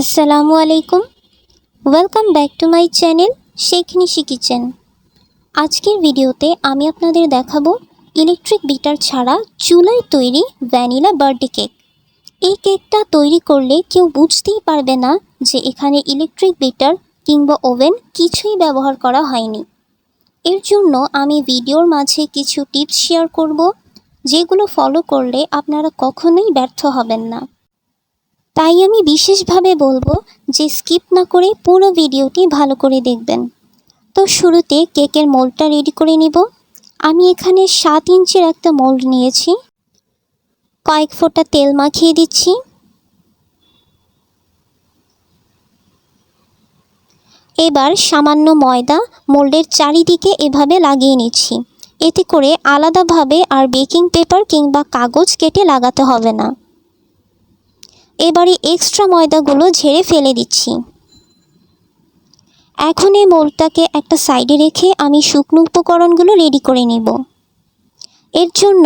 আসসালামু আলাইকুম। Welcome back to my channel Sheikh Nishi kitchen. আজকের ভিডিওতে আমি আপনাদের দেখাবো ইলেকট্রিক বিটার ছাড়া চুলায় তৈরি ভ্যানিলা বার্থডে কেক। এই কেকটা তৈরি করলে কেউ বুঝতেই পারবে না যে এখানে ইলেকট্রিক বিটার কিংবা ওভেন কিছুই ব্যবহার করা হয়নি। এর জন্য আমি ভিডিওর মাঝে কিছু টিপস শেয়ার করব, যেগুলো ফলো করলে আপনারা কখনোই ব্যর্থ হবেন না। তাই আমি বিশেষভাবে বলবো যে স্কিপ না করে পুরো ভিডিওটি ভালো করে দেখবেন। তো শুরুতে কেকের মোল্ডটা রেডি করে নিব। আমি এখানে 7 ইঞ্চির একটা মোল্ড নিয়েছি। কয়েক ফোঁটা তেল মাখিয়ে দিচ্ছি। এবার সামান্য ময়দা মোল্ডের চারিদিকে এভাবে লাগিয়ে নিচ্ছি। এতে করে আলাদাভাবে আর বেকিং পেপার কিংবা কাগজ কেটে লাগাতে হবে না। এবারে এক্সট্রা ময়দাগুলো ঝেড়ে ফেলে দিচ্ছি। এখন এই মোল্ডটাকে একটা সাইডে রেখে আমি শুকনো উপকরণগুলো রেডি করে নেব। এর জন্য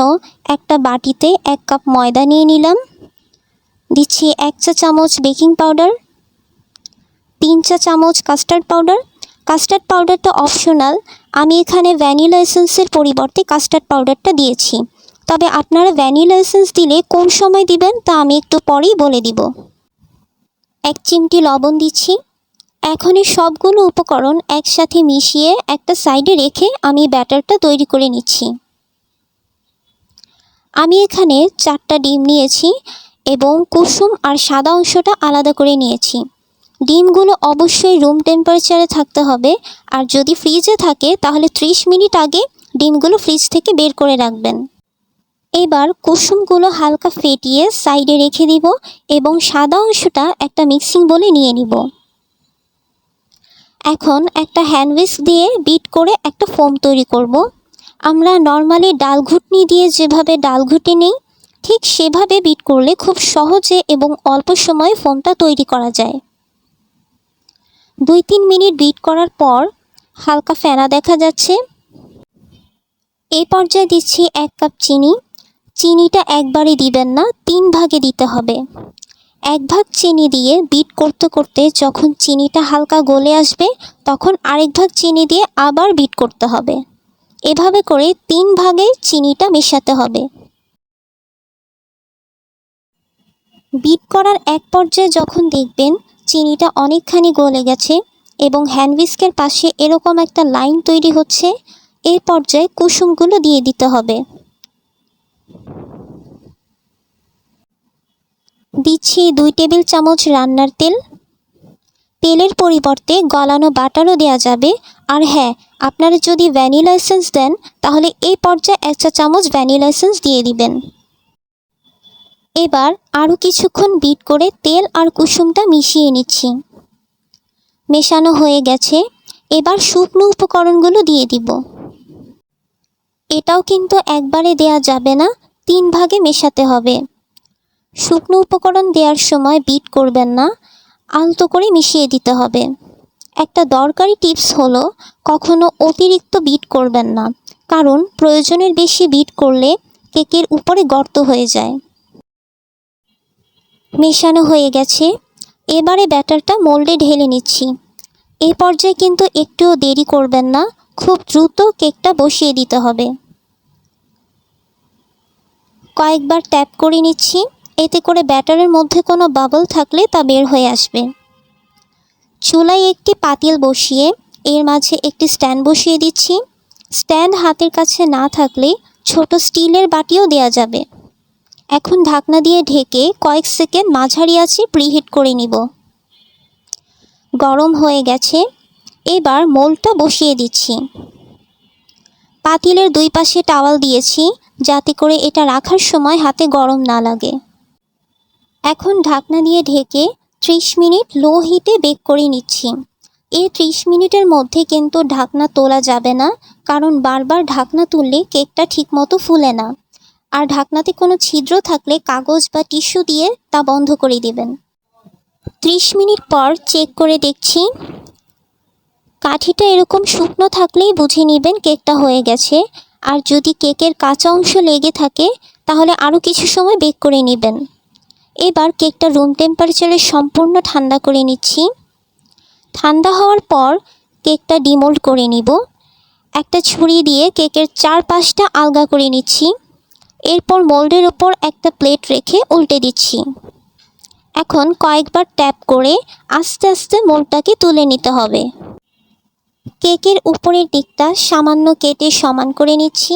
একটা বাটিতে 1 কাপ ময়দা নিয়ে নিলাম। দিচ্ছি 1 চা চামচ বেকিং পাউডার, 3 চা চামচ কাস্টার্ড পাউডার। কাস্টার্ড পাউডারটা অপশনাল, আমি এখানে ভ্যানিলা এসেন্সের পরিবর্তে কাস্টার্ড পাউডারটা দিয়েছি। তবে আপনারা ভ্যানিলা এসেন্স দিলে কোন সময় দিবেন তা আমি একটু পরেই বলে দিব। 1 চিমটি লবণ দিচ্ছি। এখন এই সবগুলো উপকরণ একসাথে মিশিয়ে একটা সাইডে রেখে আমি ব্যাটারটা তৈরি করে নিচ্ছি। আমি এখানে 4টা ডিম নিয়েছি এবং কুসুম আর সাদা অংশটা আলাদা করে নিয়েছি। ডিমগুলো অবশ্যই রুম টেম্পারেচারে থাকতে হবে, আর যদি ফ্রিজে থাকে তাহলে 30 মিনিট আগে ডিমগুলো ফ্রিজ থেকে বের করে রাখবেন। এবার কুসুমগুলো হালকা ফেটিয়ে সাইডে রেখে দিব এবং সাদা অংশটা একটা মিক্সিং বোলে নিয়ে নিব। এখন একটা হ্যান্ড হুইস্ক দিয়ে বিট করে একটা ফোম তৈরি করব। আমরা নর্মালি ডাল ঘুটনি দিয়ে যেভাবে ডাল ঘুটে নেই, ঠিক সেভাবে বিট করলে খুব সহজে এবং অল্প সময়ে ফোমটা তৈরি করা যায়। 2-3 মিনিট বিট করার পর হালকা ফেনা দেখা যাচ্ছে। এই পর্যায়ে দিচ্ছি 1 কাপ চিনি। চিনিটা একবারে দিবেন না, 3 ভাগে দিতে হবে। 1 ভাগ চিনি দিয়ে বিট করতে করতে যখন চিনিটা হালকা গলে আসবে, তখন আরেক ভাগ চিনি দিয়ে আবার বিট করতে হবে। এভাবে করে 3 ভাগে চিনিটা মেশাতে হবে। বিট করার এক পর্যায়ে যখন দেখবেন চিনিটা অনেকখানি গলে গেছে এবং হ্যান্ড হুইস্কের পাশে এরকম একটা লাইন তৈরি হচ্ছে, এই পর্যায়ে কুসুমগুলো দিয়ে দিতে হবে। দিচ্ছি 2 টেবিল চামচ রান্নার তেল। তেলের পরিবর্তে গলানো বাটারও দেওয়া যাবে। আর হ্যাঁ, আপনারা যদি ভ্যানিলা এসেন্স দেন তাহলে এই পর্যায়ে 1 চা চামচ ভ্যানিলা এসেন্স দিয়ে দিবেন। এবার আরও কিছুক্ষণ বিট করে তেল আর কুসুমটা মিশিয়ে নিচ্ছি। মেশানো হয়ে গেছে। এবার শুকনো উপকরণগুলো দিয়ে দিব। এটাও কিন্তু একবারে দেয়া যাবে না, 3 ভাগে মেশাতে হবে। শুকনো উপকরণ দেওয়ার সময় বিট করবেন না, আলতো করে মিশিয়ে দিতে হবে। একটা দরকারি টিপস হলো কখনো অতিরিক্ত বিট করবেন না, কারণ প্রয়োজনের বেশি বিট করলে কেকের উপরে গর্ত হয়ে যায়। মেশানো হয়ে গেছে। এবারে ব্যাটারটা মোল্ডে ঢেলে নিচ্ছি। এই পর্যায়ে কিন্তু একটুও দেরি করবেন না, খুব দ্রুত কেকটা বসিয়ে দিতে হবে। কয়েকবার ট্যাপ করে নিচ্ছি, এতে করে ব্যাটারের মধ্যে কোনো বাবল থাকলে তা বের হয়ে আসবে। চুলায় একটি পাতিল বসিয়ে এর মাঝে একটি স্ট্যান্ড বসিয়ে দিচ্ছি। স্ট্যান্ড হাতের কাছে না থাকলে ছোট স্টিলের বাটিও দেয়া যাবে। এখন ঢাকনা দিয়ে ঢেকে কয়েক সেকেন্ড মাঝারি আঁচে প্রিহিট করে নিব। গরম হয়ে গেছে। এবার মোল্ডটা বসিয়ে দিচ্ছি। পাতিলের 2 পাশে টাওয়াল দিয়েছি যাতে করে এটা রাখার সময় হাতে গরম না লাগে। এখন ঢাকনা দিয়ে ঢেকে 30 মিনিট লো হিটে বেক করে নিচ্ছি। এই 30 মিনিটের মধ্যে কিন্তু ঢাকনা তোলা যাবে না, কারণ বারবার ঢাকনা তুললে কেকটা ঠিকমতো ফুলে না। আর ঢাকনাতে কোনো ছিদ্র থাকলে কাগজ বা টিস্যু দিয়ে তা বন্ধ করে দিবেন। 30 মিনিট পর চেক করে দেখছি। কাঠিটা এরকম শুকনো থাকলেই বুঝে নেবেন কেকটা হয়ে গেছে। আর যদি কেকের কাঁচা অংশ লেগে থাকে তাহলে আরও কিছু সময় বেক করে নেবেন। এবার কেকটা রুম টেম্পারেচারে সম্পূর্ণ ঠান্ডা করে নিচ্ছি। ঠান্ডা হওয়ার পর কেকটা ডিমোল্ড করে নিব। একটা ছুরি দিয়ে কেকের চারপাশটা আলগা করে নিচ্ছি। এরপর মোল্ডের ওপর একটা প্লেট রেখে উল্টে দিচ্ছি। এখন কয়েকবার ট্যাপ করে আস্তে আস্তে মোল্ডটাকে তুলে নিতে হবে। কেকের উপরের দিকটা সামান্য কেটে সমান করে নিচ্ছি।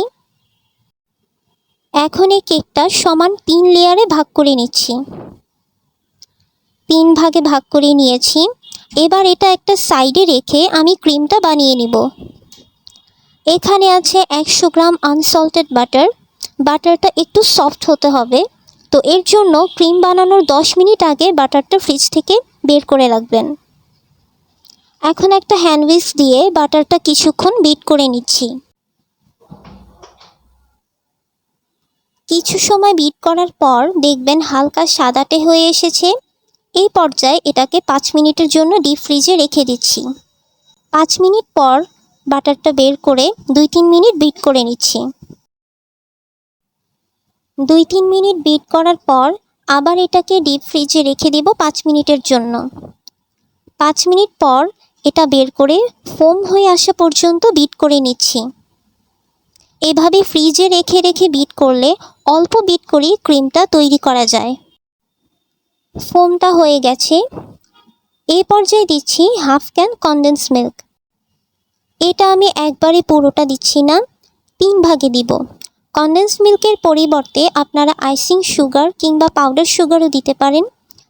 এখন এই কেকটা সমান 3 লেয়ারে ভাগ করে নিচ্ছি। 3 ভাগে ভাগ করে নিয়েছি। এবার এটা একটা সাইডে রেখে আমি ক্রিমটা বানিয়ে নিব। এখানে আছে 100 গ্রাম আনসল্টেড বাটার। বাটারটা একটু সফট হতে হবে, তো এর জন্য ক্রিম বানানোর 10 মিনিট আগে বাটারটা ফ্রিজ থেকে বের করে রাখবেন। এখন একটা হ্যান্ড হুইস্ক দিয়ে বাটারটা কিছুক্ষণ বিট করে নিচ্ছি। কিছু সময় বিট করার পর দেখবেন হালকা সাদাটে হয়ে এসেছে। এই পর্যায়ে এটাকে 5 মিনিটের জন্য ডিপ ফ্রিজে রেখে দিচ্ছি। 5 মিনিট পর বাটারটা বের করে 2-3 মিনিট বিট করে নিচ্ছি। 2-3 মিনিট বিট করার পর আবার এটাকে ডিপ ফ্রিজে রেখে দেব 5 মিনিটের জন্য। 5 মিনিট পর এটা বের করে ফোম হয়ে আসা পর্যন্ত বিট করে নিচ্ছি। এভাবে ফ্রিজে রেখে রেখে বিট করলে অল্প বিট করেই ক্রিমটা তৈরি করা যায়। ফোমটা হয়ে গেছে। এই পর্যায়ে দিচ্ছি হাফ ক্যান কনডেন্স মিল্ক। এটা আমি একবারে পুরোটা দিচ্ছি না, 3 ভাগে দিব। কনডেন্স মিল্কের পরিবর্তে আপনারা আইসিং সুগার কিংবা পাউডার সুগারও দিতে পারেন।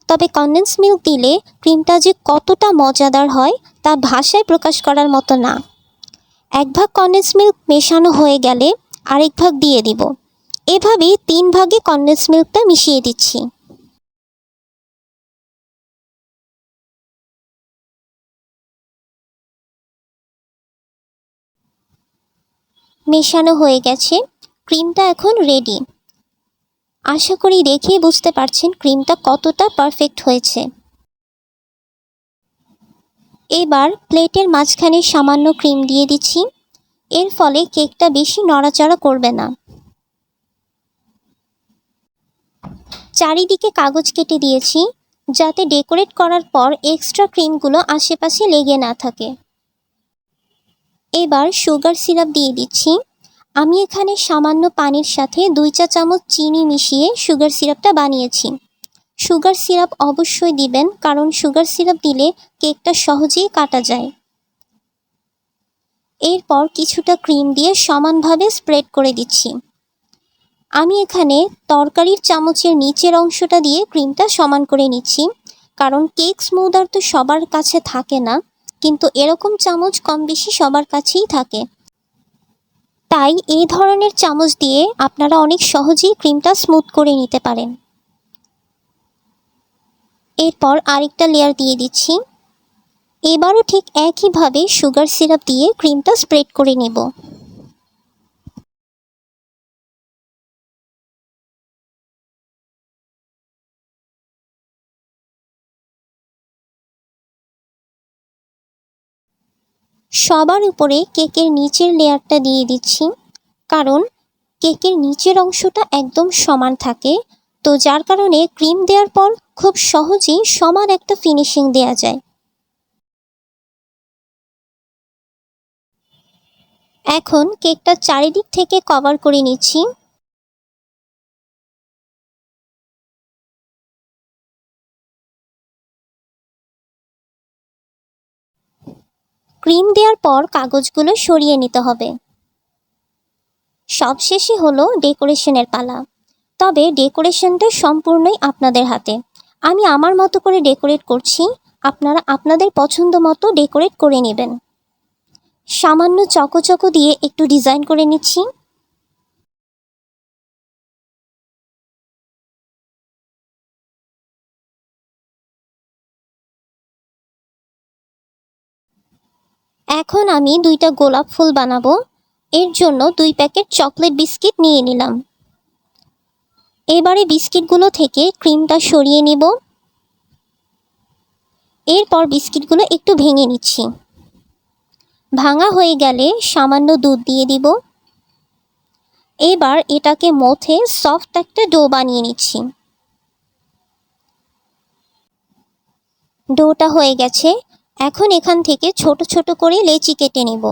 তবে কনডেন্স মিল্ক দিলে ক্রিমটা যে কতটা মজাদার হয় তা ভাষায় প্রকাশ করার মতো না। 1 ভাগ কনডেন্স মিল্ক মেশানো হয়ে গেলে আরেক ভাগ দিয়ে দিব। এভাবেই 3 ভাগে কনডেন্স মিল্কটা মিশিয়ে দিচ্ছি। মেশানো হয়ে গেছে, ক্রিমটা এখন রেডি। আশা করি দেখেই বুঝতে পারছেন ক্রিমটা কতটা পারফেক্ট হয়েছে। এবার প্লেটের মাঝখানে সামান্য ক্রিম দিয়ে দিচ্ছি। এর ফলে কেকটা বেশি নড়াচড়া করবে না। চারিদিকে কাগজ কেটে দিয়েছি যাতে ডেকোরেট করার পর এক্সট্রা ক্রিমগুলো আশেপাশে লেগে না থাকে। এবার সুগার সিরাপ দিয়ে দিচ্ছি। আমি এখানে সামান্য পানির সাথে 2 চা চামচ চিনি মিশিয়ে সুগার সিরাপটা বানিয়েছি। সুগার সিরাপ অবশ্যই দিবেন, কারণ সুগার সিরাপ দিলে কেকটা সহজেই কাটা যায়। এরপর কিছুটা ক্রিম দিয়ে সমানভাবে স্প্রেড করে দিচ্ছি। আমি এখানে তরকারির চামচের নিচের অংশটা দিয়ে ক্রিমটা সমান করে নিচ্ছি, কারণ কেক স্মুদার তো সবার কাছে থাকে না, কিন্তু এরকম চামচ কম বেশি সবার কাছেই থাকে। তাই এই ধরনের চামচ দিয়ে আপনারা অনেক সহজেই ক্রিমটা স্মুথ করে নিতে পারেন। এরপর আরেকটা লেয়ার দিয়ে দিচ্ছি। এবারও ঠিক একইভাবে সুগার সিরাপ দিয়ে ক্রিমটা স্প্রেড করে নেব। সবার উপরে কেকের নিচের লেয়ারটা দিয়ে দিচ্ছি, কারণ কেকের নিচের অংশটা একদম সমান থাকে, তো যার কারণে ক্রিম দেওয়ার পর খুব সহজেই সমান একটা ফিনিশিং দেওয়া যায়। এখন কেকটা চারিদিক থেকে কভার করে নিচ্ছি। ক্রিম দেওয়ার পর কাগজগুলো সরিয়ে নিতে হবে। সবশেষে হলো ডেকোরেশনের পালা। তবে ডেকোরেশনটা সম্পূর্ণই আপনাদের হাতে। আমি আমার মতো করে ডেকোরেট করছি, আপনারা আপনাদের পছন্দ মতো ডেকোরেট করে নেবেন। সামান্য চকো দিয়ে একটু ডিজাইন করে নিচ্ছি। এখন আমি 2টা গোলাপ ফুল বানাবো। এর জন্য 2 প্যাকেট চকলেট বিস্কিট নিয়ে নিলাম। এবারে বিস্কিটগুলো থেকে ক্রিমটা সরিয়ে নিব। এরপর বিস্কিটগুলো একটু ভেঙে নিচ্ছি। ভাঙা হয়ে গেলে সামান্য দুধ দিয়ে দিব। এবার এটাকে মথে সফট একটা ডো বানিয়ে নিচ্ছি। ডোটা হয়ে গেছে। এখন এখান থেকে ছোট ছোট করে লেচি কেটে নেব।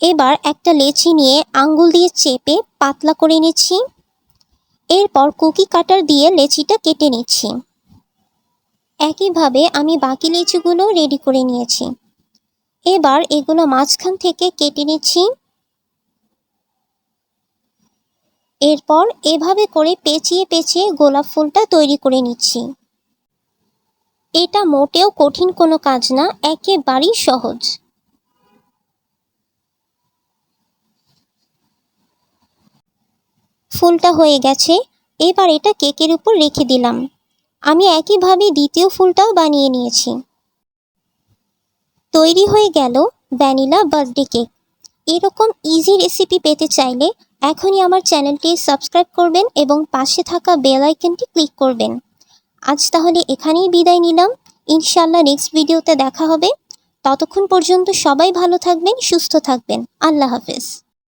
এবার একটা লেচি নিয়ে আঙ্গুল দিয়ে চেপে পাতলা করে নিচ্ছি। এরপর কুকি কাটার দিয়ে লেচিটা কেটে নিচ্ছি। একইভাবে আমি বাকি লেচিগুলো রেডি করে নিয়েছি। এবার এগুলো মাঝখান থেকে কেটে নিচ্ছি। এরপর এভাবে করে পেঁচিয়ে পেঁচিয়ে গোলাপ ফুলটা তৈরি করে নিচ্ছি। এটা মোটেও কঠিন কোনো কাজ না, একেবারেই সহজ। ফুলটা হয়ে গেছে। এবার এটা কেকের উপর রেখে দিলাম। আমি একইভাবে দ্বিতীয় ফুলটাও বানিয়ে নিয়েছি। তৈরি হয়ে গেল ভ্যানিলা বার্থডে কেক। এরকম ইজি রেসিপি পেতে চাইলে এখনই আমার চ্যানেলটি সাবস্ক্রাইব করবেন এবং পাশে থাকা বেল আইকনটি ক্লিক করবেন। আজ তাহলে এখানেই বিদায় নিলাম। ইনশাআল্লাহ নেক্সট ভিডিওতে দেখা হবে। ততক্ষণ পর্যন্ত সবাই ভালো থাকবেন, সুস্থ থাকবেন। আল্লাহ হাফেজ।